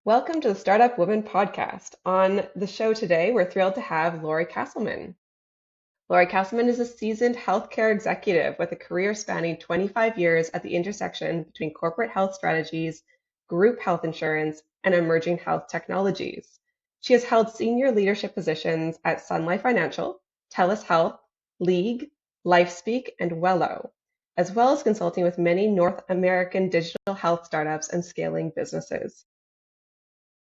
Welcome to the Startup Women podcast. On the show today, we're thrilled to have Lori Casselman. Lori Casselman is a seasoned healthcare executive with a career spanning 25 years at the intersection between corporate health strategies, group health insurance, and emerging health technologies. She has held senior leadership positions at Sun Life Financial, TELUS Health, League, LifeSpeak, and Wello, as well as consulting with many North American digital health startups and scaling businesses.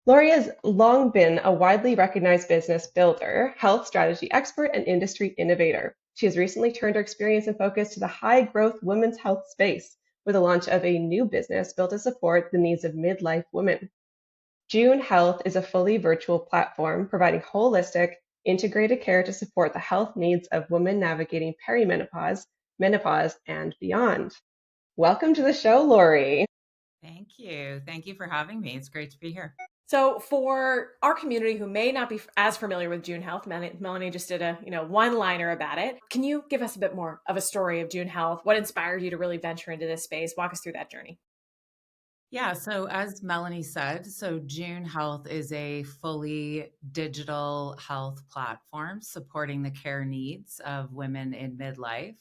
Lori has long been a widely recognized business builder, health strategy expert, and industry innovator. She has recently turned her experience and focus to the high-growth women's health space with the launch of a new business built to support the needs of midlife women. June Health is a fully virtual platform providing holistic, integrated care to support the health needs of women navigating perimenopause, menopause, and beyond. Welcome to the show, Lori. Thank you. Thank you for having me. It's great to be here. So for our community who may not be as familiar with June Health, Melanie just did a one-liner about it. Can you give us a bit more of a story of June Health? What inspired you to really venture into this space? Walk us through that journey. Yeah, so as Melanie said, June Health is a fully digital health platform supporting the care needs of women in midlife.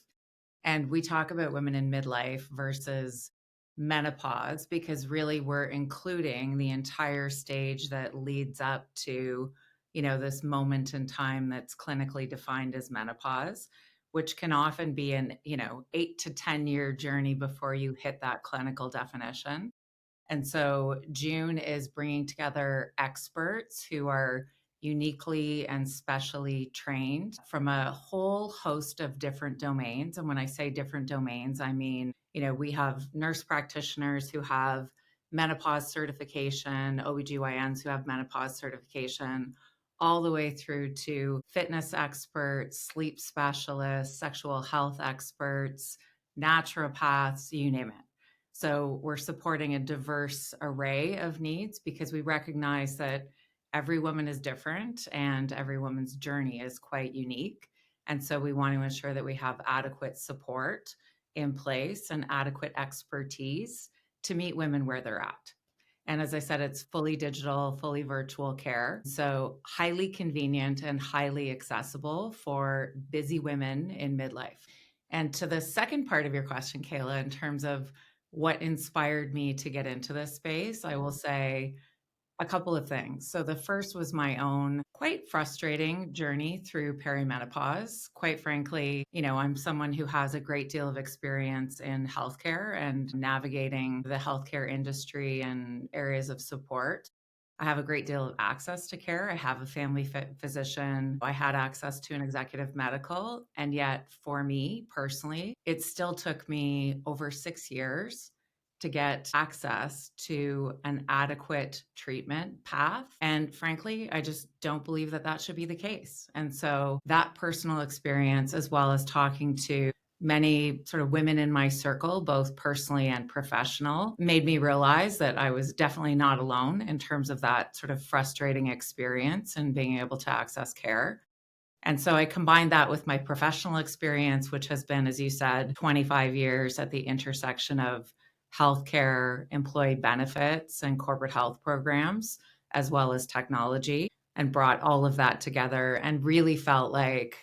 And we talk about women in midlife versus menopause because really we're including the entire stage that leads up to, this moment in time that's clinically defined as menopause, which can often be an, 8 to 10 year journey before you hit that clinical definition. And so June is bringing together experts who are uniquely and specially trained from a whole host of different domains. And when I say different domains, I mean, we have nurse practitioners who have menopause certification, OBGYNs who have menopause certification, all the way through to fitness experts, sleep specialists, sexual health experts, naturopaths, you name it. So we're supporting a diverse array of needs because we recognize that every woman is different and every woman's journey is quite unique. And so we want to ensure that we have adequate support in place and adequate expertise to meet women where they're at. And as I said, it's fully digital, fully virtual care. So highly convenient and highly accessible for busy women in midlife. And to the second part of your question, Kayla, in terms of what inspired me to get into this space, I will say a couple of things. So the first was my own quite frustrating journey through perimenopause. Quite frankly, I'm someone who has a great deal of experience in healthcare and navigating the healthcare industry and areas of support. I have a great deal of access to care. I have a family physician. I had access to an executive medical. And yet, for me personally, it still took me over 6 years to get access to an adequate treatment path. And frankly, I just don't believe that that should be the case. And so that personal experience, as well as talking to many sort of women in my circle, both personally and professional, made me realize that I was definitely not alone in terms of that sort of frustrating experience and being able to access care. And so I combined that with my professional experience, which has been, as you said, 25 years at the intersection of healthcare, employee benefits, and corporate health programs, as well as technology, and brought all of that together and really felt like,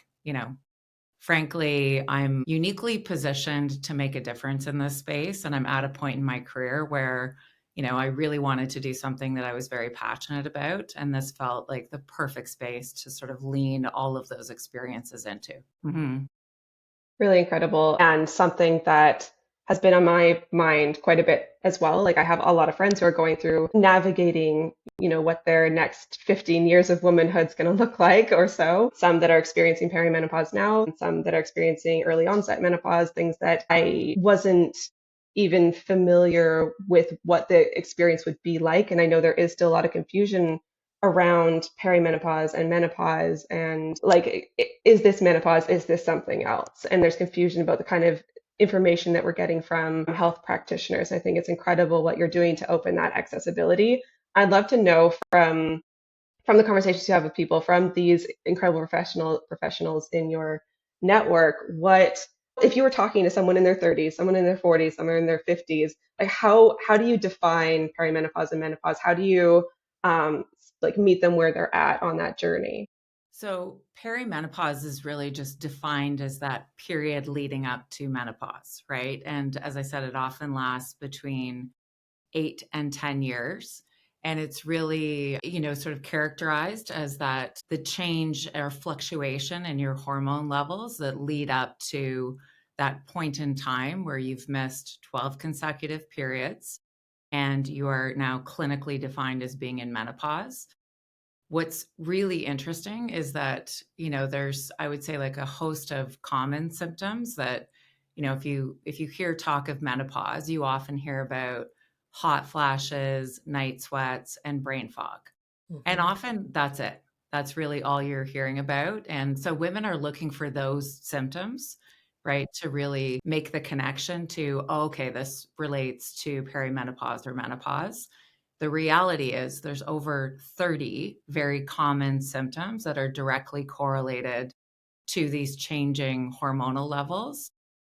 frankly, I'm uniquely positioned to make a difference in this space. And I'm at a point in my career where, I really wanted to do something that I was very passionate about. And this felt like the perfect space to sort of lean all of those experiences into. Mm-hmm. Really incredible, and something that has been on my mind quite a bit as well. Like I have a lot of friends who are going through navigating, what their next 15 years of womanhood is going to look like or so. Some that are experiencing perimenopause now, and some that are experiencing early onset menopause, things that I wasn't even familiar with what the experience would be like. And I know there is still a lot of confusion around perimenopause and menopause and like, is this menopause? Is this something else? And there's confusion about the kind of information that we're getting from health practitioners. I think it's incredible what you're doing to open that accessibility. I'd love to know from the conversations you have with people, from these incredible professionals in your network, what if you were talking to someone in their 30s, someone in their 40s, someone in their 50s, like how do you define perimenopause and menopause? How do you like meet them where they're at on that journey? So, perimenopause is really just defined as that period leading up to menopause, right? And as I said, it often lasts between 8 and 10 years. And it's really, sort of characterized as that the change or fluctuation in your hormone levels that lead up to that point in time where you've missed 12 consecutive periods and you are now clinically defined as being in menopause. What's really interesting is that, there's, I would say, like a host of common symptoms that, if you hear talk of menopause, you often hear about hot flashes, night sweats, and brain fog. And Mhm. often that's it. That's really all you're hearing about. And so women are looking for those symptoms, right, to really make the connection to, oh, okay, this relates to perimenopause or menopause. The reality is there's over 30 very common symptoms that are directly correlated to these changing hormonal levels.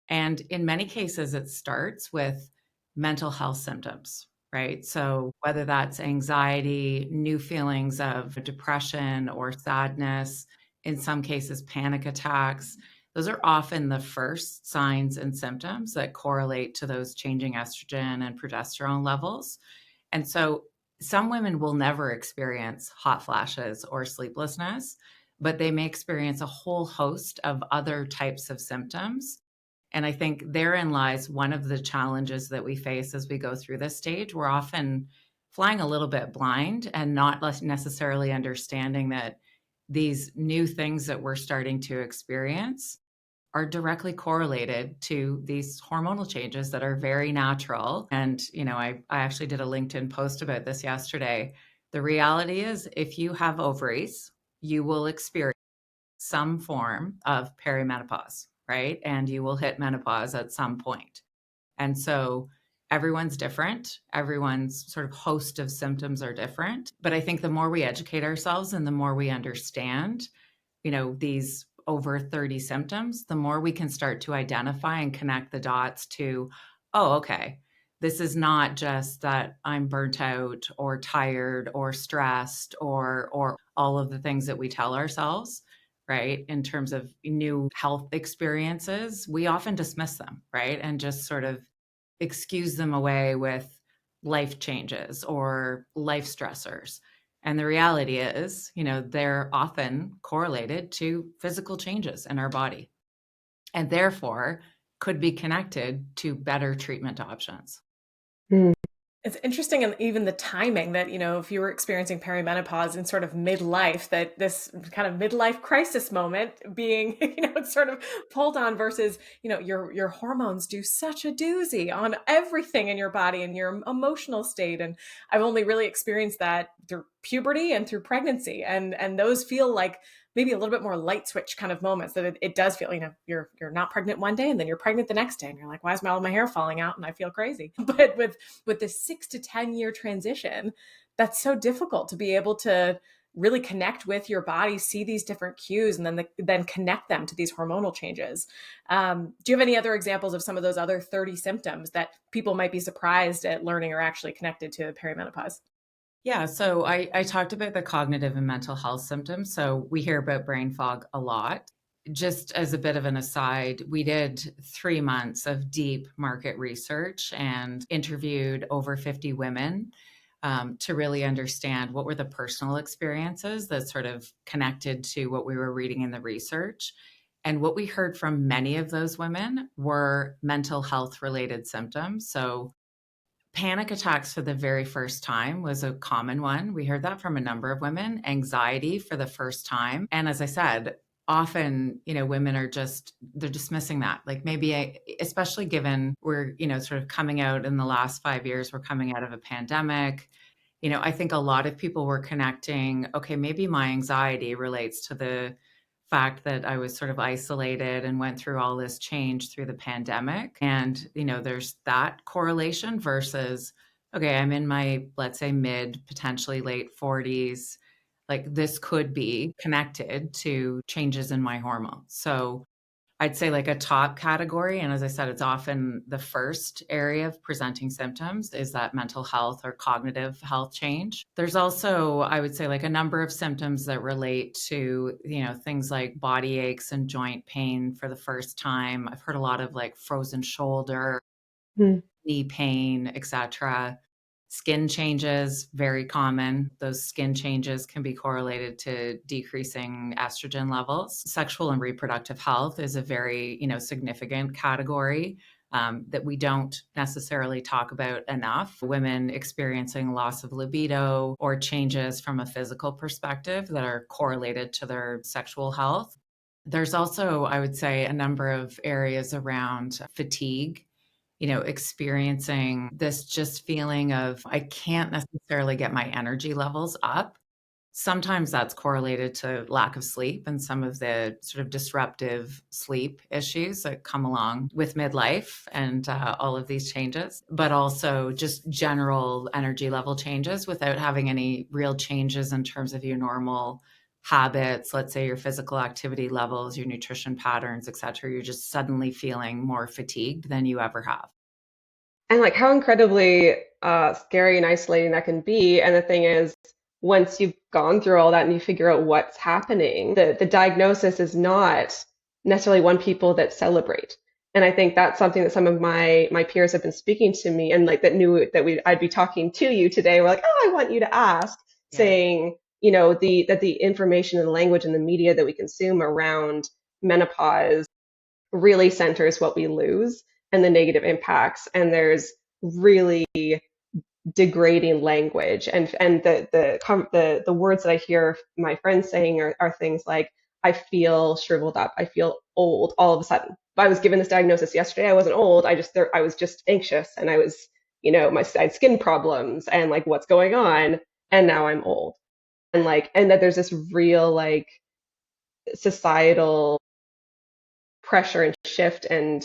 And in many cases, it starts with mental health symptoms, right? So, whether that's anxiety, new feelings of depression or sadness, in some cases, panic attacks, those are often the first signs and symptoms that correlate to those changing estrogen and progesterone levels. And so, some women will never experience hot flashes or sleeplessness, but they may experience a whole host of other types of symptoms. And I think therein lies one of the challenges that we face as we go through this stage. We're often flying a little bit blind and not necessarily understanding that these new things that we're starting to experience are directly correlated to these hormonal changes that are very natural. And, I actually did a LinkedIn post about this yesterday. The reality is, if you have ovaries, you will experience some form of perimenopause, right? And you will hit menopause at some point. And so everyone's different. Everyone's sort of host of symptoms are different. But I think the more we educate ourselves and the more we understand, these over 30 symptoms, the more we can start to identify and connect the dots to, oh, okay, this is not just that I'm burnt out or tired or stressed or all of the things that we tell ourselves, right? In terms of new health experiences, we often dismiss them, right? And just sort of excuse them away with life changes or life stressors. And the reality is, they're often correlated to physical changes in our body and therefore could be connected to better treatment options. Mm. It's interesting, and even the timing that, if you were experiencing perimenopause in sort of midlife, that this kind of midlife crisis moment being, sort of pulled on versus, your hormones do such a doozy on everything in your body and your emotional state. And I've only really experienced that through puberty and through pregnancy. And those feel like maybe a little bit more light switch kind of moments that it does feel, you're not pregnant one day and then you're pregnant the next day and you're like, why is all my hair falling out? And I feel crazy. But with this 6 to 10 year transition, that's so difficult to be able to really connect with your body, see these different cues, and then connect them to these hormonal changes. Do you have any other examples of some of those other 30 symptoms that people might be surprised at learning are actually connected to perimenopause? Yeah, so I talked about the cognitive and mental health symptoms. So we hear about brain fog a lot. Just as a bit of an aside, we did 3 months of deep market research and interviewed over 50 women to really understand what were the personal experiences that sort of connected to what we were reading in the research. And what we heard from many of those women were mental health related symptoms. So panic attacks for the very first time was a common one. We heard that from a number of women, anxiety for the first time. And as I said, often, women they're dismissing that. Like maybe, especially given we're, sort of coming out in the last 5 years, we're coming out of a pandemic. I think a lot of people were connecting, okay, maybe my anxiety relates to the fact that I was sort of isolated and went through all this change through the pandemic. And, there's that correlation versus, okay, I'm in my, let's say, mid, potentially late 40s. Like this could be connected to changes in my hormones. So I'd say like a top category, and as I said, it's often the first area of presenting symptoms, is that mental health or cognitive health change. There's also, I would say, like a number of symptoms that relate to, things like body aches and joint pain for the first time. I've heard a lot of like frozen shoulder, Hmm. knee pain, etc. Skin changes, very common. Those skin changes can be correlated to decreasing estrogen levels. Sexual and reproductive health is a very, significant category that we don't necessarily talk about enough. Women experiencing loss of libido or changes from a physical perspective that are correlated to their sexual health. There's also, I would say, a number of areas around fatigue, experiencing this just feeling of I can't necessarily get my energy levels up. Sometimes that's correlated to lack of sleep and some of the sort of disruptive sleep issues that come along with midlife and all of these changes, but also just general energy level changes without having any real changes in terms of your normal habits, let's say your physical activity levels, your nutrition patterns, et cetera. You're just suddenly feeling more fatigued than you ever have. And like how incredibly scary and isolating that can be. And the thing is, once you've gone through all that and you figure out what's happening, the diagnosis is not necessarily one people that celebrate. And I think that's something that some of my peers have been speaking to me and like that knew that I'd be talking to you today. We're like, oh, I want you to ask, Yeah. saying, that the information and the language and the media that we consume around menopause really centers what we lose and the negative impacts. And there's really degrading language, and the words that I hear my friends saying are things like, I feel shriveled up, I feel old all of a sudden. I was given this diagnosis yesterday. I wasn't old. I was just anxious, and I was, I had skin problems, and like, what's going on? And now I'm old. And like, and that there's this real like societal pressure and shift and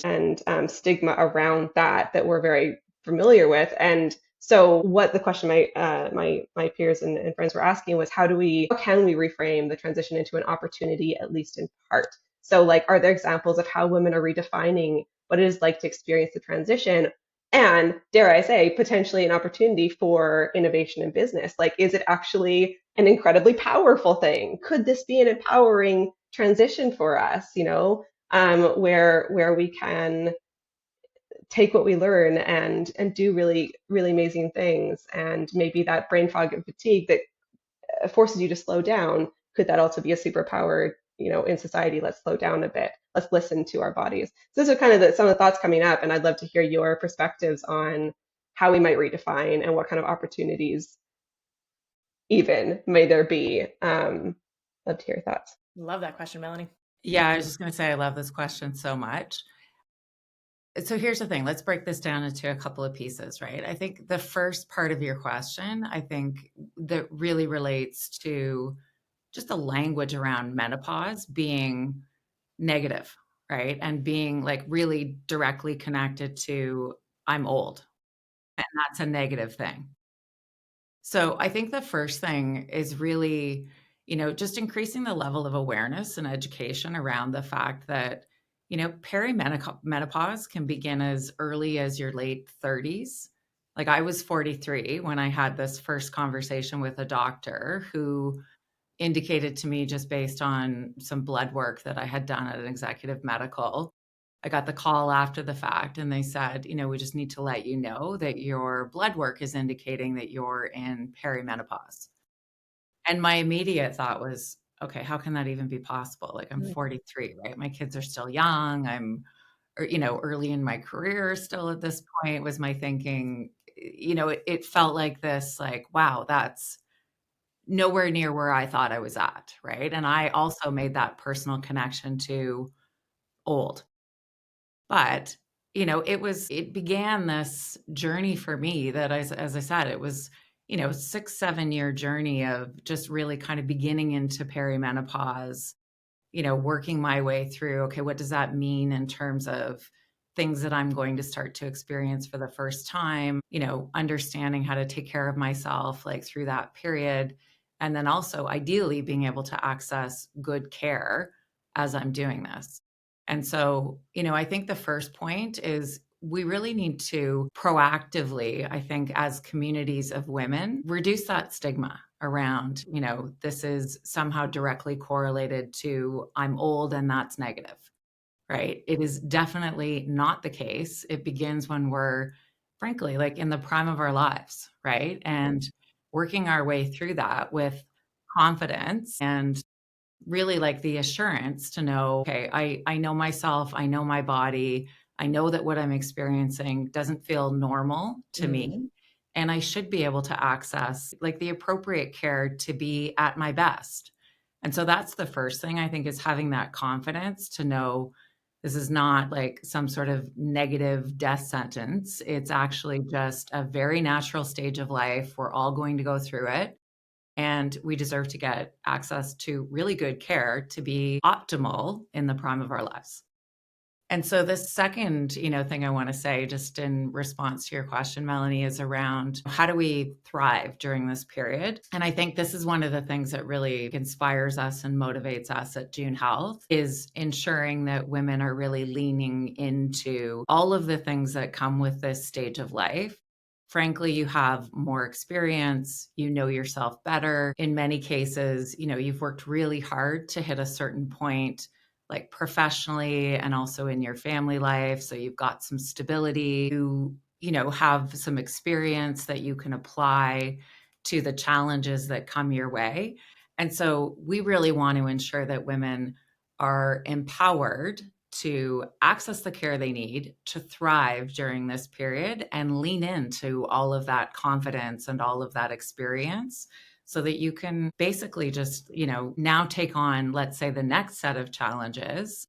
stigma around that we're very familiar with. And so, what the question my peers and friends were asking was, how can we reframe the transition into an opportunity, at least in part? So, like, are there examples of how women are redefining what it is like to experience the transition? And dare I say, potentially an opportunity for innovation in business. Like, is it actually an incredibly powerful thing? Could this be an empowering transition for us? Where we can take what we learn and do really really amazing things, and maybe that brain fog and fatigue that forces you to slow down, could that also be a superpower, in society? Let's slow down a bit, let's listen to our bodies. So those are kind of some of the thoughts coming up, and I'd love to hear your perspectives on how we might redefine and what kind of opportunities even may there be. Love to hear your thoughts. Love that question, Melanie. Yeah, I was just going to say, I love this question so much. So here's the thing. Let's break this down into a couple of pieces, right? I think the first part of your question, I think that really relates to just the language around menopause being negative, right? And being like really directly connected to I'm old. And that's a negative thing. So I think the first thing is really, just increasing the level of awareness and education around the fact that, perimenopause can begin as early as your late 30s. Like I was 43 when I had this first conversation with a doctor who indicated to me, just based on some blood work that I had done at an executive medical. I got the call after the fact and they said, we just need to let you know that your blood work is indicating that you're in perimenopause. And my immediate thought was, okay, how can that even be possible? Like I'm 43, right? My kids are still young. I'm, early in my career still at this point was my thinking. It felt like this, like, wow, that's nowhere near where I thought I was at, right? And I also made that personal connection to old. But, it began this journey for me that as I said, it was, 6, 7 year journey of just really kind of beginning into perimenopause, working my way through, okay, what does that mean in terms of things that I'm going to start to experience for the first time, understanding how to take care of myself like through that period. And then also ideally being able to access good care as I'm doing this. And so, I think the first point is we really need to proactively, I think, as communities of women, reduce that stigma around, this is somehow directly correlated to I'm old and that's negative, right? It is definitely not the case. It begins when we're, frankly, like in the prime of our lives, right? And working our way through that with confidence and really like the assurance to know, okay, I know myself, I know my body, I know that what I'm experiencing doesn't feel normal to me. And I should be able to access like the appropriate care to be at my best. And so that's the first thing I think is having that confidence to know this is not like some sort of negative death sentence. It's actually just a very natural stage of life. We're all going to go through it. And we deserve to get access to really good care to be optimal in the prime of our lives. And so the second, thing I want to say just in response to your question, Melanie, is around how do we thrive during this period? And I think this is one of the things that really inspires us and motivates us at June Health is ensuring that women are really leaning into all of the things that come with this stage of life. Frankly, you have more experience, you know yourself better. In many cases, you've worked really hard to hit a certain point like professionally and also in your family life. So you've got some stability, you have some experience that you can apply to the challenges that come your way. And so we really want to ensure that women are empowered to access the care they need to thrive during this period and lean into all of that confidence and all of that experience so that you can basically just, now take on, let's say, the next set of challenges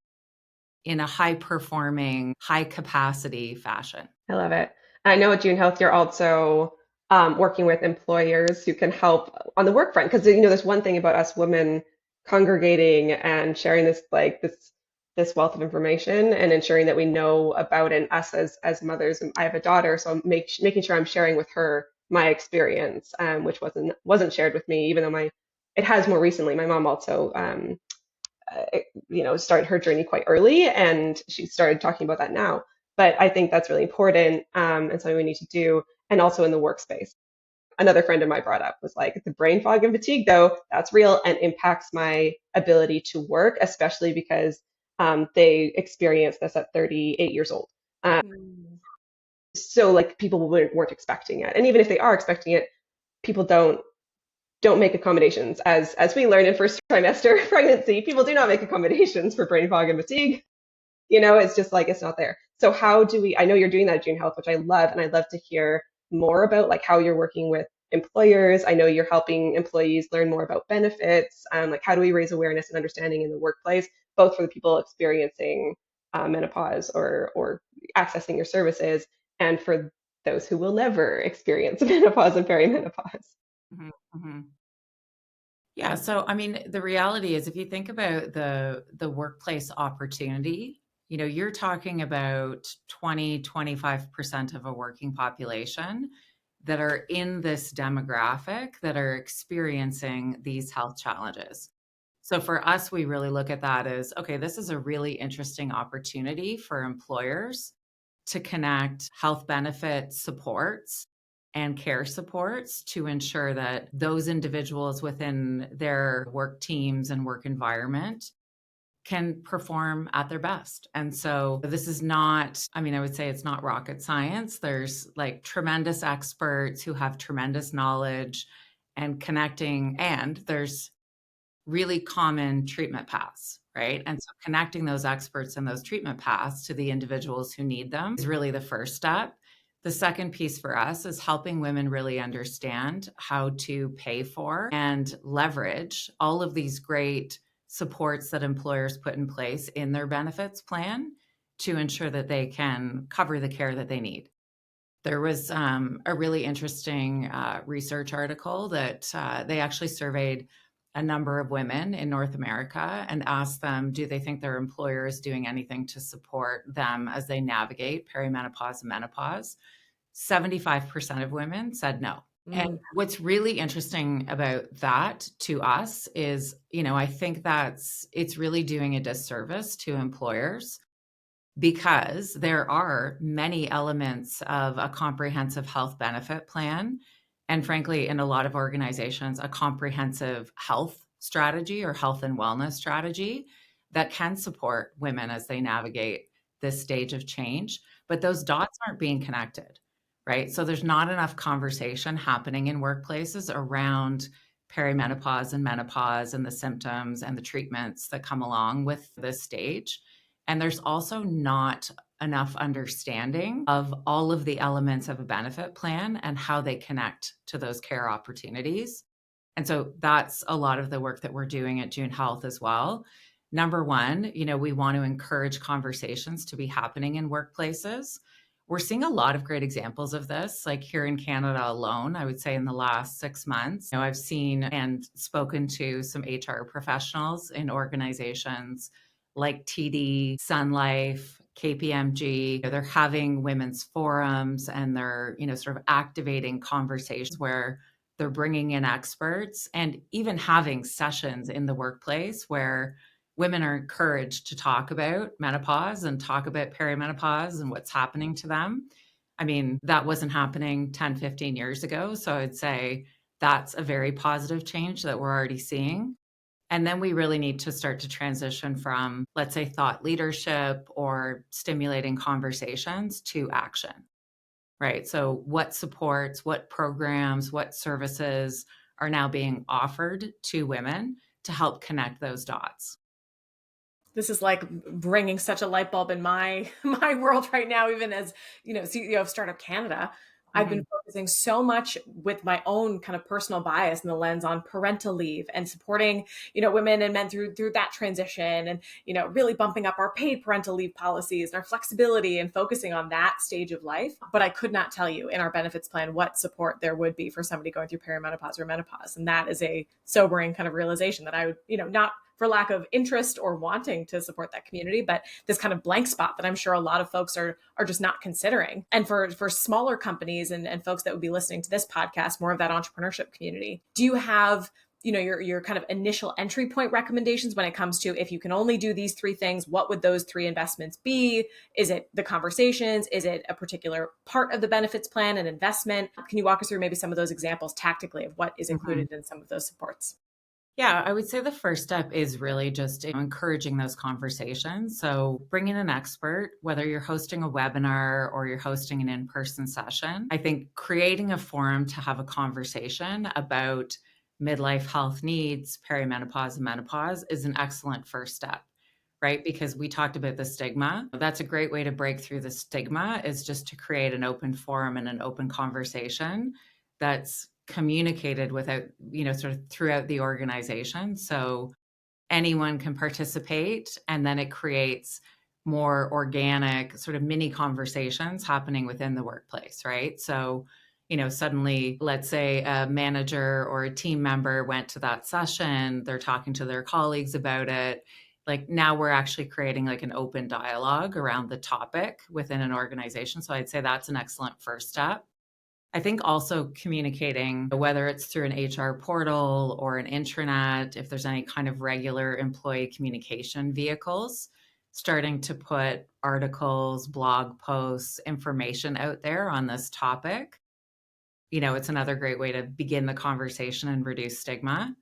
in a high performing, high capacity fashion. I love it. I know at June Health, you're also working with employers who can help on the work front. Because, there's one thing about us women congregating and sharing this wealth of information and ensuring that we know about it, and us as mothers. And I have a daughter, so I'm making sure I'm sharing with her my experience, which wasn't shared with me, even though it has more recently. My mom also started her journey quite early, and she started talking about that now. But I think that's really important, and something we need to do, and also in the workspace. Another friend of mine brought up was like the brain fog and fatigue, though that's real and impacts my ability to work, especially because they experienced this at 38 years old. So like people weren't expecting it, and even if they are expecting it, people don't make accommodations. As we learned in first trimester pregnancy, people do not make accommodations for brain fog and fatigue. It's just like it's not there. So how do we? I know you're doing that at June Health, which I love, and I'd love to hear more about like how you're working with employers. I know you're helping employees learn more about benefits. Like how do we raise awareness and understanding in the workplace, both for the people experiencing menopause or accessing your services, and for those who will never experience menopause and perimenopause. Mm-hmm, mm-hmm. Yeah. So, I mean, the reality is if you think about the workplace opportunity, you're talking about 25% of a working population that are in this demographic that are experiencing these health challenges. So for us, we really look at that as, okay, this is a really interesting opportunity for employers to connect health benefit supports and care supports to ensure that those individuals within their work teams and work environment can perform at their best. And so this is not, I mean, I would say it's not rocket science. There's like tremendous experts who have tremendous knowledge and connecting, and there's really common treatment paths, right? And so connecting those experts and those treatment paths to the individuals who need them is really the first step. The second piece for us is helping women really understand how to pay for and leverage all of these great supports that employers put in place in their benefits plan to ensure that they can cover the care that they need. There was a really interesting research article that they actually surveyed a number of women in North America and asked them, do they think their employer is doing anything to support them as they navigate perimenopause and menopause? 75% of women said no. And what's really interesting about that to us is, I think it's really doing a disservice to employers because there are many elements of a comprehensive health benefit plan. And frankly, in a lot of organizations, a comprehensive health strategy or health and wellness strategy that can support women as they navigate this stage of change. But those dots aren't being connected, right? So there's not enough conversation happening in workplaces around perimenopause and menopause and the symptoms and the treatments that come along with this stage. And there's also not enough understanding of all of the elements of a benefit plan and how they connect to those care opportunities. And so that's a lot of the work that we're doing at June Health as well. Number one, we want to encourage conversations to be happening in workplaces. We're seeing a lot of great examples of this, like here in Canada alone, I would say in the last 6 months. I've seen and spoken to some HR professionals in organizations like TD, Sun Life, KPMG. They're having women's forums and they're, sort of activating conversations where they're bringing in experts and even having sessions in the workplace where women are encouraged to talk about menopause and talk about perimenopause and what's happening to them. I mean, that wasn't happening 10, 15 years ago. So I'd say that's a very positive change that we're already seeing. And then we really need to start to transition from, let's say, thought leadership or stimulating conversations to action, right? So what supports, what programs, what services are now being offered to women to help connect those dots? This is like bringing such a light bulb in my world right now, even as CEO of Startup Canada. I've been focusing so much with my own kind of personal bias and the lens on parental leave and supporting, women and men through that transition, and, really bumping up our paid parental leave policies and our flexibility and focusing on that stage of life. But I could not tell you in our benefits plan what support there would be for somebody going through perimenopause or menopause. And that is a sobering kind of realization that I would, not for lack of interest or wanting to support that community, but this kind of blank spot that I'm sure a lot of folks are just not considering. And for smaller companies and folks that would be listening to this podcast, more of that entrepreneurship community, do you have your kind of initial entry point recommendations when it comes to, if you can only do these three things, what would those three investments be? Is it the conversations? Is it a particular part of the benefits plan, an investment? Can you walk us through maybe some of those examples tactically of what is included in some of those supports? Yeah, I would say the first step is really just encouraging those conversations. So bringing an expert, whether you're hosting a webinar or you're hosting an in-person session, I think creating a forum to have a conversation about midlife health needs, perimenopause, and menopause is an excellent first step, right? Because we talked about the stigma. That's a great way to break through the stigma, is just to create an open forum and an open conversation that's communicated without, sort of throughout the organization. So anyone can participate, and then it creates more organic sort of mini conversations happening within the workplace, right? So, suddenly, let's say a manager or a team member went to that session, they're talking to their colleagues about it. Like now we're actually creating like an open dialogue around the topic within an organization. So I'd say that's an excellent first step. I think also communicating, whether it's through an HR portal or an intranet, if there's any kind of regular employee communication vehicles, starting to put articles, blog posts, information out there on this topic. It's another great way to begin the conversation and reduce stigma.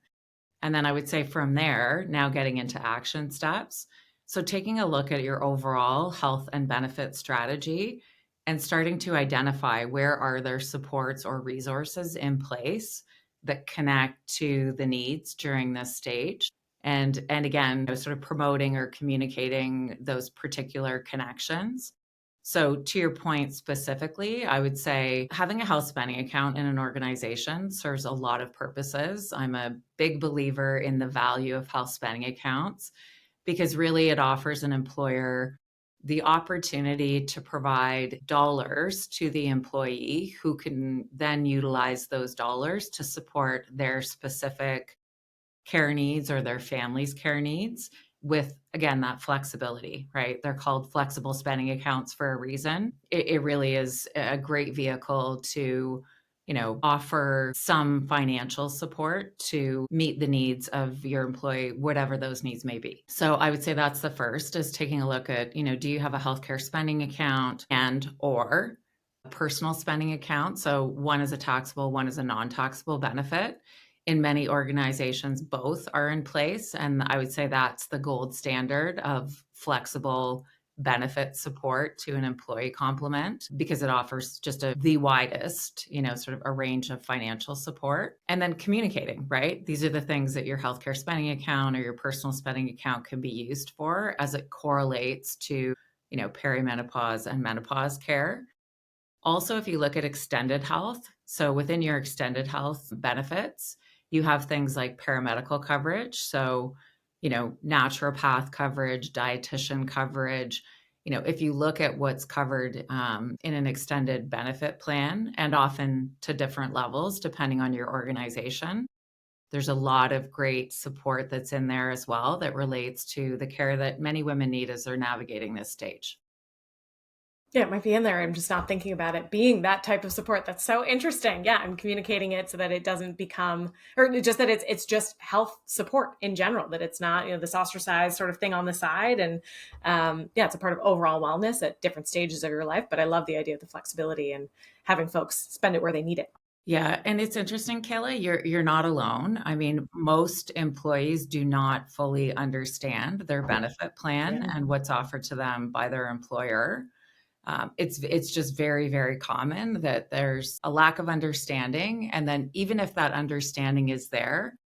And then I would say from there, now getting into action steps. So taking a look at your overall health and benefit strategy and starting to identify where are there supports or resources in place that connect to the needs during this stage. And again, sort of promoting or communicating those particular connections. So to your point specifically, I would say having a health spending account in an organization serves a lot of purposes. I'm a big believer in the value of health spending accounts because really it offers an employer the opportunity to provide dollars to the employee who can then utilize those dollars to support their specific care needs or their family's care needs with, again, that flexibility, right? They're called flexible spending accounts for a reason. It really is a great vehicle to offer some financial support to meet the needs of your employee, whatever those needs may be. So I would say that's the first, is taking a look at, do you have a healthcare spending account and or a personal spending account? So one is a taxable, one is a non-taxable benefit. In many organizations, both are in place. And I would say that's the gold standard of flexible benefit support to an employee complement, because it offers just the widest, sort of a range of financial support. And then communicating, right? These are the things that your healthcare spending account or your personal spending account can be used for as it correlates to, perimenopause and menopause care. Also, if you look at extended health, so within your extended health benefits, you have things like paramedical coverage. So, naturopath coverage, dietitian coverage. If you look at what's covered in an extended benefit plan, and often to different levels, depending on your organization, there's a lot of great support that's in there as well that relates to the care that many women need as they're navigating this stage. Yeah, it might be in there. I'm just not thinking about it being that type of support. That's so interesting. Yeah, I'm communicating it so that it doesn't become, or just that it's just health support in general. That it's not this ostracized sort of thing on the side. And yeah, it's a part of overall wellness at different stages of your life. But I love the idea of the flexibility and having folks spend it where they need it. Yeah, and it's interesting, Kayla, you're not alone. I mean, most employees do not fully understand their benefit plan and what's offered to them by their employer. It's just very, very common that there's a lack of understanding. And then even if that understanding is there,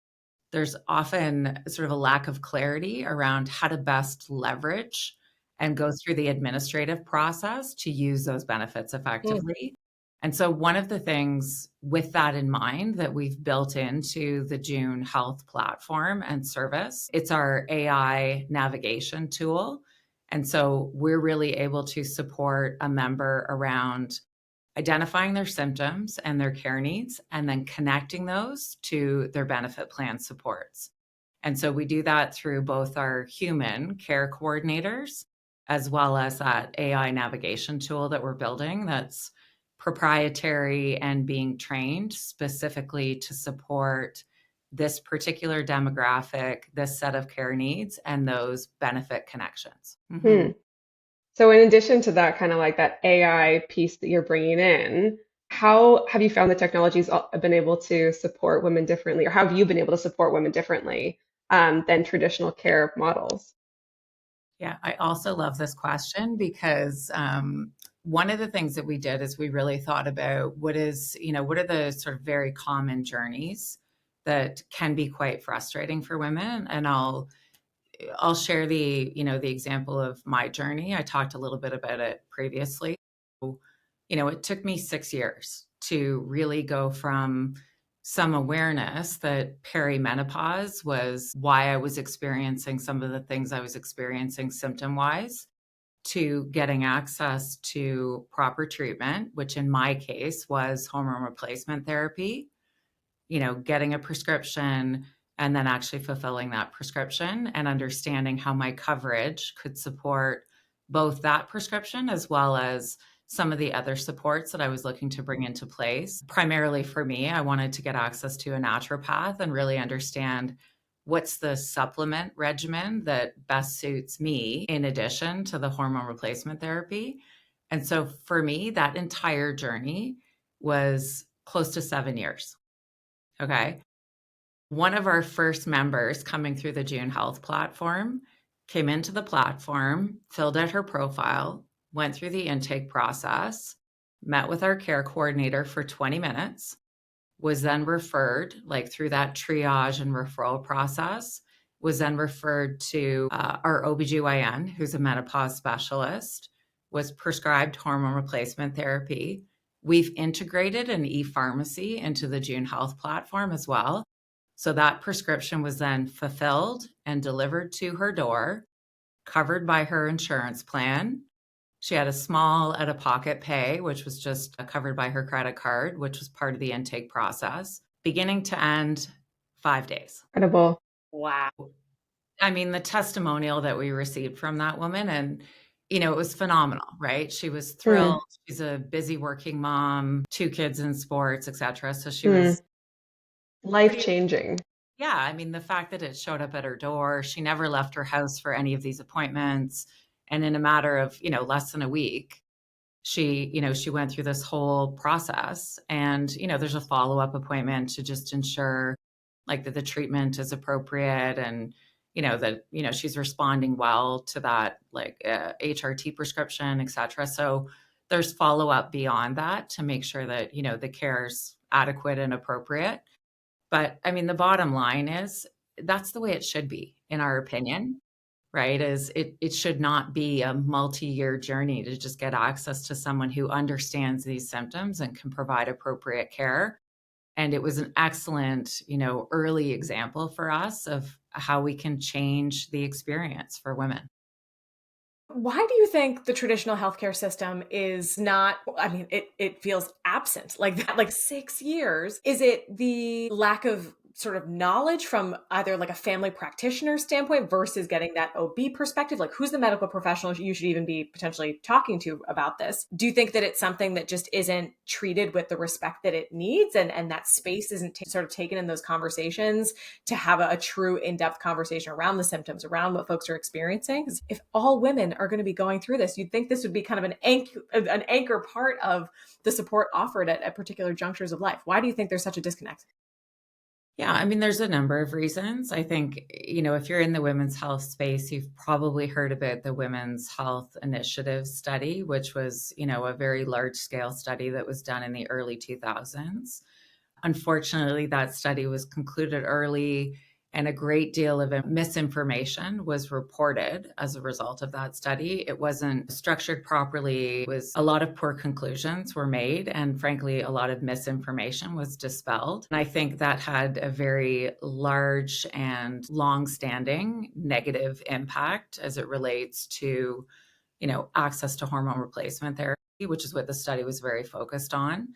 there's often sort of a lack of clarity around how to best leverage and go through the administrative process to use those benefits effectively. And so one of the things with that in mind that we've built into the June Health platform and service, it's our AI navigation tool. And so we're really able to support a member around identifying their symptoms and their care needs, and then connecting those to their benefit plan supports. And so we do that through both our human care coordinators, as well as that AI navigation tool that we're building that's proprietary and being trained specifically to support this particular demographic, this set of care needs, and those benefit connections. Hmm. So in addition to that, kind of like that AI piece that you're bringing in, how have you found the technology's been able to support women differently, or how have you been able to support women differently than traditional care models? Yeah, I also love this question because one of the things that we did is we really thought about what are the sort of very common journeys that can be quite frustrating for women. And I'll share the example of my journey. I talked a little bit about it previously. It took me 6 years to really go from some awareness that perimenopause was why I was experiencing some of the things I was experiencing symptom-wise, to getting access to proper treatment, which in my case was hormone replacement therapy, getting a prescription and then actually fulfilling that prescription and understanding how my coverage could support both that prescription as well as some of the other supports that I was looking to bring into place. Primarily for me, I wanted to get access to a naturopath and really understand what's the supplement regimen that best suits me in addition to the hormone replacement therapy. And so for me, that entire journey was close to 7 years. Okay. One of our first members coming through the June Health platform came into the platform, filled out her profile, went through the intake process, met with our care coordinator for 20 minutes, was then referred, like through that triage and referral process, was then referred to our OBGYN, who's a menopause specialist, was prescribed hormone replacement therapy. We've integrated an e-pharmacy into the June Health platform as well. So that prescription was then fulfilled and delivered to her door, covered by her insurance plan. She had a small out-of-pocket pay, which was just covered by her credit card, which was part of the intake process, beginning to end, 5 days. Incredible. Wow. I mean, the testimonial that we received from that woman, and it was phenomenal, right? She was thrilled. Mm, She's a busy working mom, 2 kids in sports, etc. So she mm. was Life pretty, changing. yeah, I mean, the fact that it showed up at her door, she never left her house for any of these appointments. And in a matter of, less than a week, she went through this whole process. And, there's a follow-up appointment to just ensure like that the treatment is appropriate and, that, she's responding well to that like HRT prescription, et cetera. So there's follow-up beyond that to make sure that, the care is adequate and appropriate. But I mean, the bottom line is that's the way it should be, in our opinion, right? Is it should not be a multi-year journey to just get access to someone who understands these symptoms and can provide appropriate care. And it was an excellent, early example for us of how we can change the experience for women. Why do you think the traditional healthcare system is not, I mean, it feels absent like that, like 6 years? Is it the lack of sort of knowledge from either like a family practitioner standpoint versus getting that OB perspective? Like, who's the medical professional you should even be potentially talking to about this? Do you think that it's something that just isn't treated with the respect that it needs, and that space isn't sort of taken in those conversations to have a true in-depth conversation around the symptoms, around what folks are experiencing? 'Cause if all women are going to be going through this, you'd think this would be kind of an anchor part of the support offered at particular junctures of life. Why do you think there's such a disconnect? Yeah, I mean, there's a number of reasons. I think, if you're in the women's health space, you've probably heard about the Women's Health Initiative study, which was, a very large scale study that was done in the early 2000s. Unfortunately, that study was concluded early, and a great deal of misinformation was reported as a result of that study. It wasn't structured properly. It was a lot of poor conclusions were made, and frankly, a lot of misinformation was dispelled. And I think that had a very large and long-standing negative impact as it relates to, access to hormone replacement therapy, which is what the study was very focused on.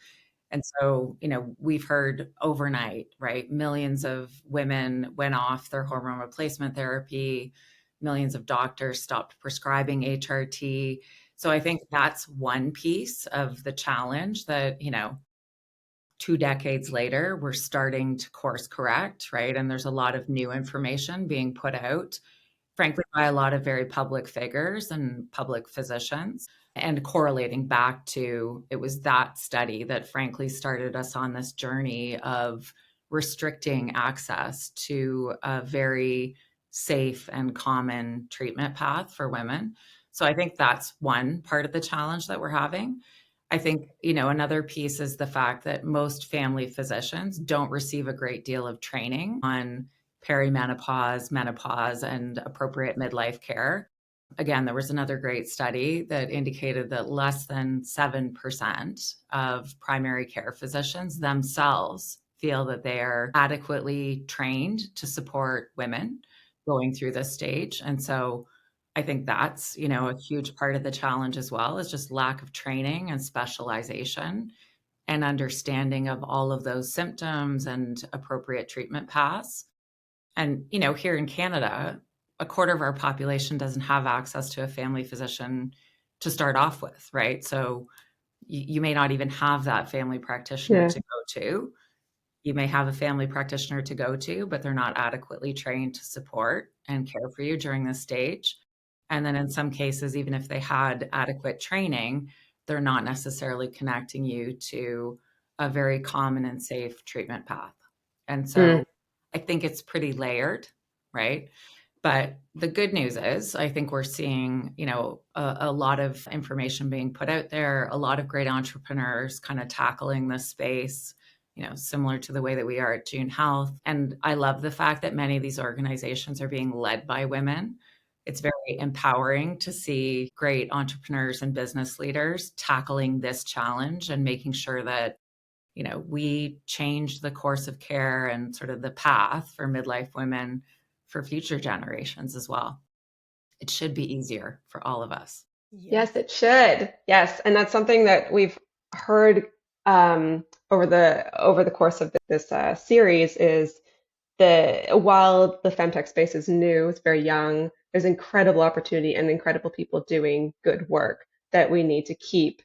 And so, we've heard overnight, right? Millions of women went off their hormone replacement therapy. Millions of doctors stopped prescribing HRT. So I think that's one piece of the challenge that, 2 decades later, we're starting to course correct, right? And there's a lot of new information being put out, frankly, by a lot of very public figures and public physicians. And correlating back to it was that study that frankly started us on this journey of restricting access to a very safe and common treatment path for women. So I think that's one part of the challenge that we're having. I think, another piece is the fact that most family physicians don't receive a great deal of training on perimenopause, menopause, and appropriate midlife care. Again, there was another great study that indicated that less than 7% of primary care physicians themselves feel that they are adequately trained to support women going through this stage. And so I think that's, a huge part of the challenge as well, is just lack of training and specialization and understanding of all of those symptoms and appropriate treatment paths. And, here in Canada, a quarter of our population doesn't have access to a family physician to start off with, right? So you may not even have that family practitioner Yeah. to go to. You may have a family practitioner to go to, but they're not adequately trained to support and care for you during this stage. And then in some cases, even if they had adequate training, they're not necessarily connecting you to a very common and safe treatment path. And Mm, so I think it's pretty layered, right? But the good news is, I think we're seeing, a lot of information being put out there, a lot of great entrepreneurs kind of tackling this space, similar to the way that we are at June Health. And I love the fact that many of these organizations are being led by women. It's very empowering to see great entrepreneurs and business leaders tackling this challenge and making sure that, we change the course of care and sort of the path for midlife women for future generations as well. It should be easier for all of us. yes, Yes. it should. Yes, and that's something that we've heard over the course of this series is while the femtech space is new, it's very young, there's incredible opportunity and incredible people doing good work that we need to keep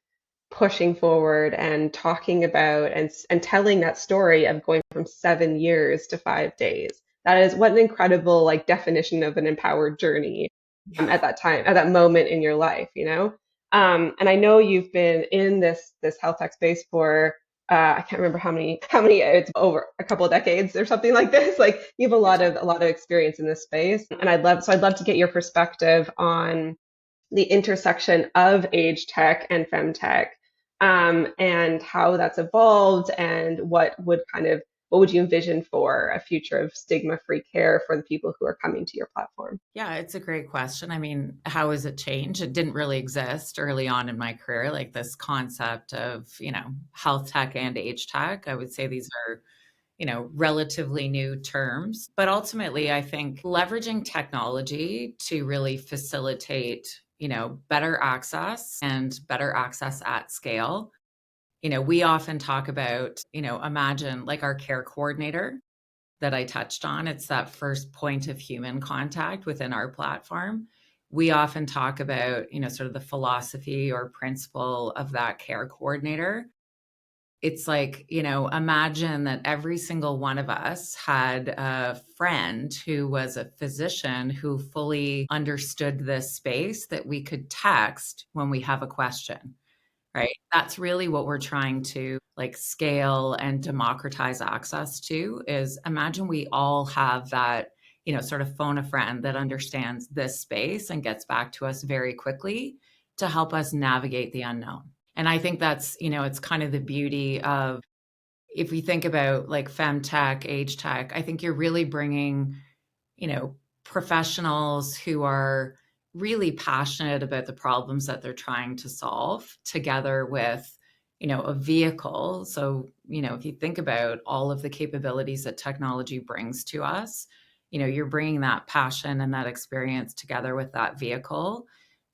pushing forward and talking about and telling that story of going from 7 years to 5 days. That is what an incredible like definition of an empowered journey at that time, at that moment in your life, you know? And I know you've been in this health tech space for I can't remember how many it's over a couple of decades or something like this. Like you have a lot of experience in this space, and I'd love to get your perspective on the intersection of age tech and femtech, and how that's evolved, and what would you envision for a future of stigma-free care for the people who are coming to your platform? Yeah, it's a great question. I mean, how has it changed? It didn't really exist early on in my career, like this concept of, health tech and age tech. I would say these are, relatively new terms. But ultimately, I think leveraging technology to really facilitate, better access and better access at scale. We often talk about, imagine like our care coordinator that I touched on. It's that first point of human contact within our platform. We often talk about, sort of the philosophy or principle of that care coordinator. It's like, imagine that every single one of us had a friend who was a physician who fully understood this space that we could text when we have a question. Right? That's really what we're trying to like scale and democratize access to is imagine we all have that, sort of phone a friend that understands this space and gets back to us very quickly to help us navigate the unknown. And I think that's, it's kind of the beauty of if we think about like femtech, age tech, I think you're really bringing, professionals who are really passionate about the problems that they're trying to solve together with, a vehicle. So, if you think about all of the capabilities that technology brings to us, you're bringing that passion and that experience together with that vehicle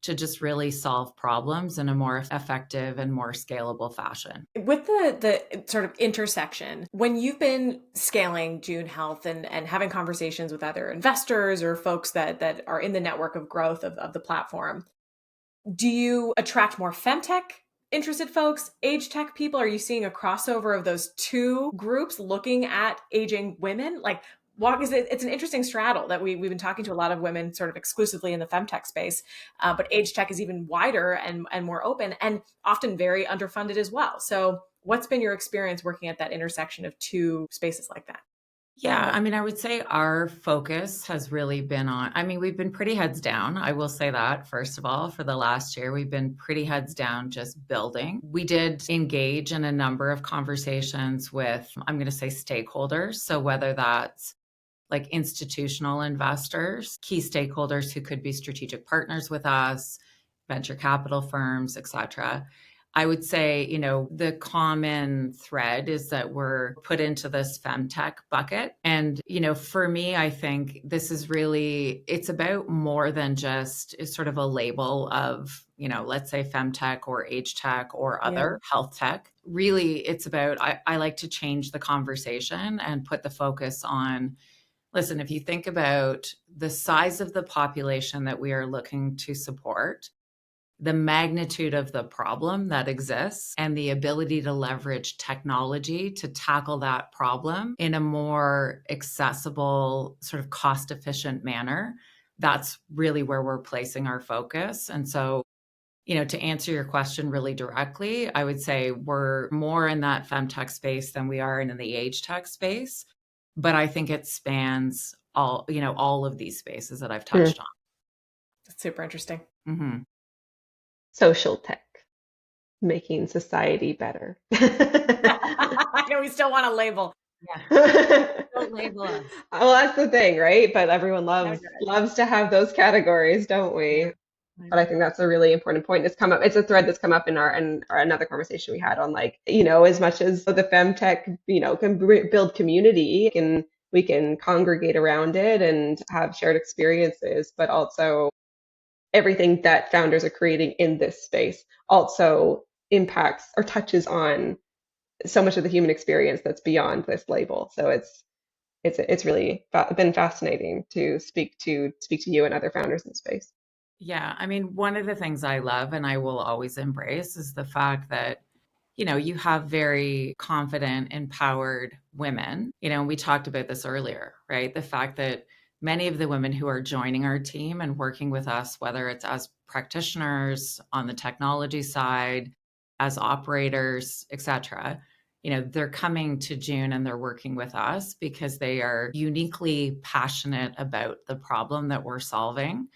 to just really solve problems in a more effective and more scalable fashion. With the sort of intersection, when you've been scaling June Health and having conversations with other investors or folks that are in the network of growth of the platform, do you attract more femtech interested folks, age tech people? Are you seeing a crossover of those two groups looking at aging women? Like, it's an interesting straddle that we've been talking to a lot of women sort of exclusively in the femtech space, but age tech is even wider and more open and often very underfunded as well. So what's been your experience working at that intersection of two spaces like that? Yeah, I mean, I would say our focus has really been on, I mean, we've been pretty heads down. I will say that, first of all, for the last year, we've been pretty heads down just building. We did engage in a number of conversations with, I'm going to say stakeholders. So whether that's like institutional investors, key stakeholders who could be strategic partners with us, venture capital firms, et cetera. I would say, the common thread is that we're put into this femtech bucket. And, for me, I think this is really, it's about more than just sort of a label of, let's say femtech or age tech or other health tech. Really, it's about, I like to change the conversation and put the focus on, listen, if you think about the size of the population that we are looking to support, the magnitude of the problem that exists and the ability to leverage technology to tackle that problem in a more accessible, sort of cost efficient manner. That's really where we're placing our focus. And so, to answer your question really directly, I would say we're more in that femtech space than we are in the age tech space. But I think it spans all of these spaces that I've touched on. That's super interesting. Mm-hmm. Social tech, making society better. I know we still want a label. Yeah. Don't label us. Well, that's the thing, right? But everyone loves to have those categories, don't we? Yeah. But I think that's a really important point. It's come up. It's a thread that's come up in our another conversation we had on like, as much as the femtech, can build community, and we can congregate around it and have shared experiences, but also everything that founders are creating in this space also impacts or touches on so much of the human experience that's beyond this label. So it's really been fascinating to speak to you and other founders in the space. Yeah, I mean, one of the things I love and I will always embrace is the fact that, you have very confident, empowered women. And we talked about this earlier, right? The fact that many of the women who are joining our team and working with us, whether it's as practitioners on the technology side, as operators, etc., they're coming to June and they're working with us because they are uniquely passionate about the problem that we're solving.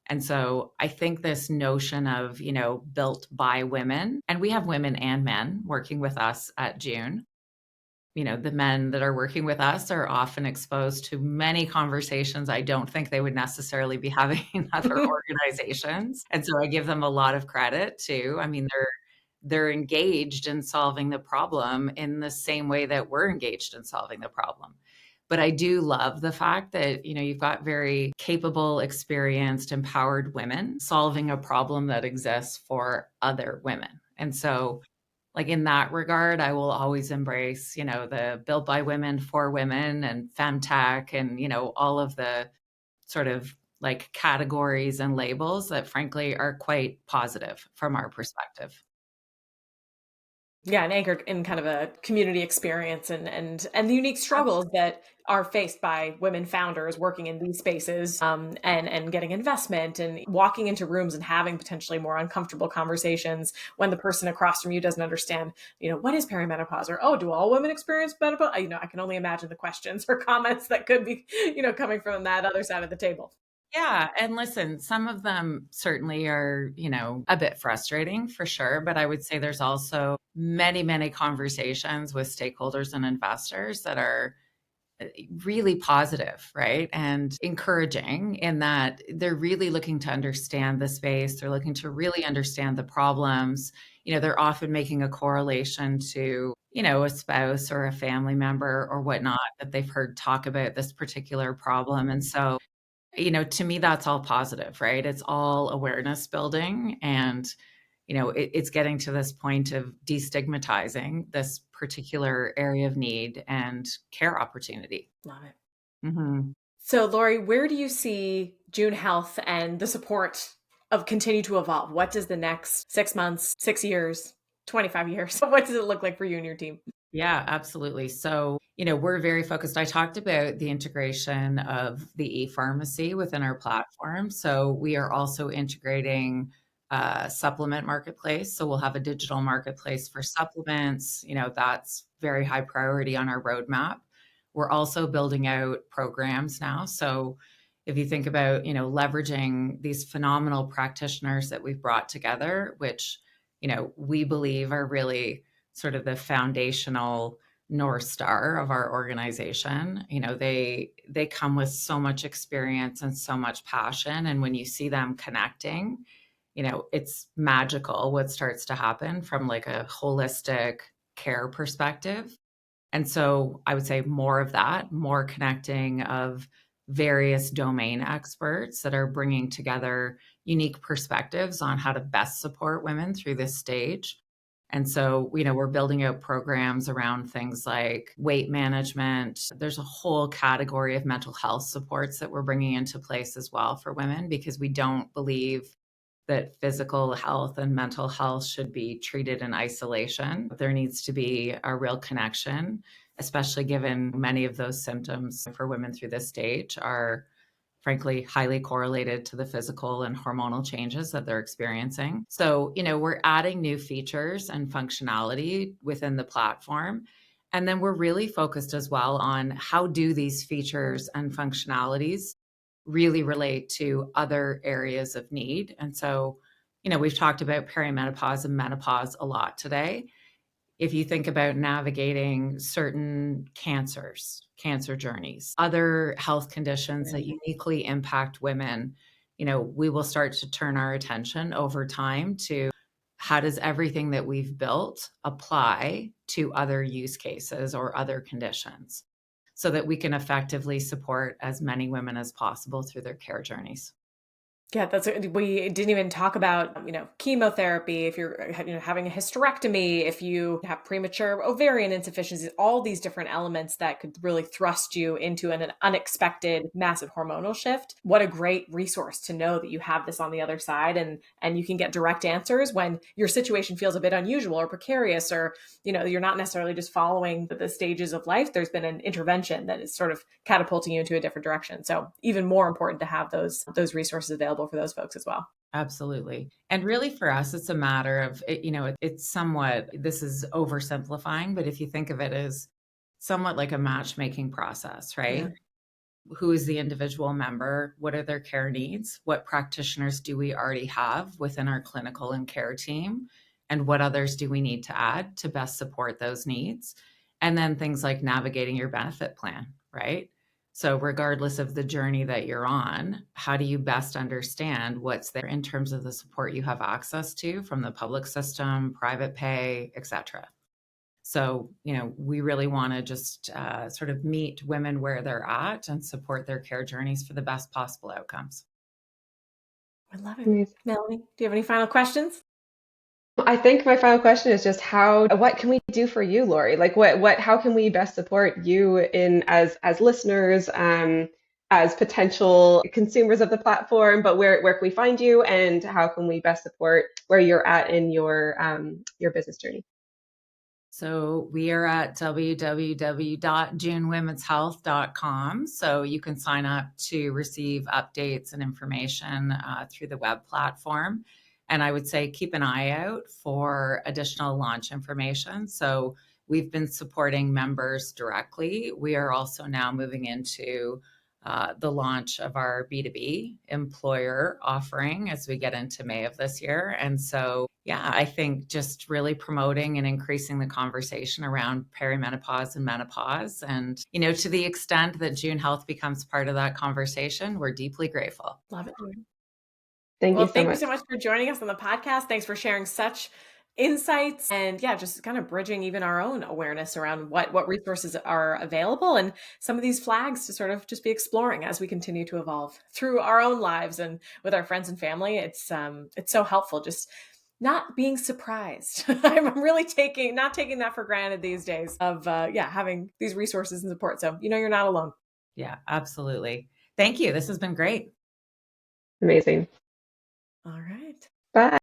And so I think this notion of, built by women, and we have women and men working with us at June. The men that are working with us are often exposed to many conversations I don't think they would necessarily be having in other organizations. And so I give them a lot of credit too. I mean, they're engaged in solving the problem in the same way that we're engaged in solving the problem. But I do love the fact that, you've got very capable, experienced, empowered women solving a problem that exists for other women. And so, like in that regard, I will always embrace, the built by women for women and femtech and, all of the sort of like categories and labels that frankly are quite positive from our perspective. Yeah, and anchored in kind of a community experience and the unique struggles that are faced by women founders working in these spaces, and getting investment and walking into rooms and having potentially more uncomfortable conversations when the person across from you doesn't understand, what is perimenopause, or, oh, do all women experience menopause? I can only imagine the questions or comments that could be, coming from that other side of the table. Yeah, and listen, some of them certainly are, a bit frustrating for sure, but I would say there's also many, many conversations with stakeholders and investors that are really positive, right? And encouraging in that they're really looking to understand the space, they're looking to really understand the problems. They're often making a correlation to, a spouse or a family member or whatnot that they've heard talk about this particular problem. And so to me, that's all positive, right? It's all awareness building. And, it's getting to this point of destigmatizing this particular area of need and care opportunity. Love it. Hmm. So, Lori, where do you see June Health and the support of continue to evolve? What does the next 6 months, 6 years, 25 years, what does it look like for you and your team? Yeah, absolutely. So, we're very focused. I talked about the integration of the e-pharmacy within our platform. So we are also integrating a supplement marketplace. So we'll have a digital marketplace for supplements. That's very high priority on our roadmap. We're also building out programs now. So if you think about, leveraging these phenomenal practitioners that we've brought together, which, we believe are really sort of the foundational North Star of our organization. They come with so much experience and so much passion. And when you see them connecting, it's magical what starts to happen from like a holistic care perspective. And so I would say more of that, more connecting of various domain experts that are bringing together unique perspectives on how to best support women through this stage. And so, we're building out programs around things like weight management. There's a whole category of mental health supports that we're bringing into place as well for women because we don't believe that physical health and mental health should be treated in isolation. There needs to be a real connection, especially given many of those symptoms for women through this stage are frankly highly correlated to the physical and hormonal changes that they're experiencing. So, we're adding new features and functionality within the platform. And then we're really focused as well on how do these features and functionalities really relate to other areas of need. And so, we've talked about perimenopause and menopause a lot today. If you think about navigating certain cancers, cancer journeys, other health conditions that uniquely impact women, we will start to turn our attention over time to how does everything that we've built apply to other use cases or other conditions so that we can effectively support as many women as possible through their care journeys. Yeah, we didn't even talk about, chemotherapy, if you're having a hysterectomy, if you have premature ovarian insufficiency, all these different elements that could really thrust you into an unexpected massive hormonal shift. What a great resource to know that you have this on the other side, and you can get direct answers when your situation feels a bit unusual or precarious, or you're not necessarily just following the stages of life. There's been an intervention that is sort of catapulting you into a different direction. So even more important to have those resources available for those folks as well. Absolutely. And really for us, it's a matter of, it's somewhat, this is oversimplifying, but if you think of it as somewhat like a matchmaking process, right? Yeah. Who is the individual member? What are their care needs? What practitioners do we already have within our clinical and care team? And what others do we need to add to best support those needs? And then things like navigating your benefit plan, right? So regardless of the journey that you're on, how do you best understand what's there in terms of the support you have access to from the public system, private pay, et cetera? So, we really want to just sort of meet women where they're at and support their care journeys for the best possible outcomes. I love it. Amazing. Melanie, do you have any final questions? I think my final question is just what can we do for you, Lori? Like how can we best support you in as listeners, as potential consumers of the platform, but where can we find you and how can we best support where you're at in your business journey? So we are at www.junewomenshealth.com. So you can sign up to receive updates and information through the web platform. And I would say keep an eye out for additional launch information. So we've been supporting members directly. We are also now moving into the launch of our B2B employer offering as we get into May of this year. And so, yeah, I think just really promoting and increasing the conversation around perimenopause and menopause. And, to the extent that June Health becomes part of that conversation, we're deeply grateful. Love it. Thank you so Thank you much. so much for joining us on the podcast. Thanks for sharing such insights and just kind of bridging even our own awareness around what resources are available and some of these flags to sort of just be exploring as we continue to evolve through our own lives and with our friends and family. It's so helpful just not being surprised. I'm really not taking that for granted these days of having these resources and support. So you're not alone. Yeah, absolutely. Thank you. This has been great. Amazing. All right. Bye.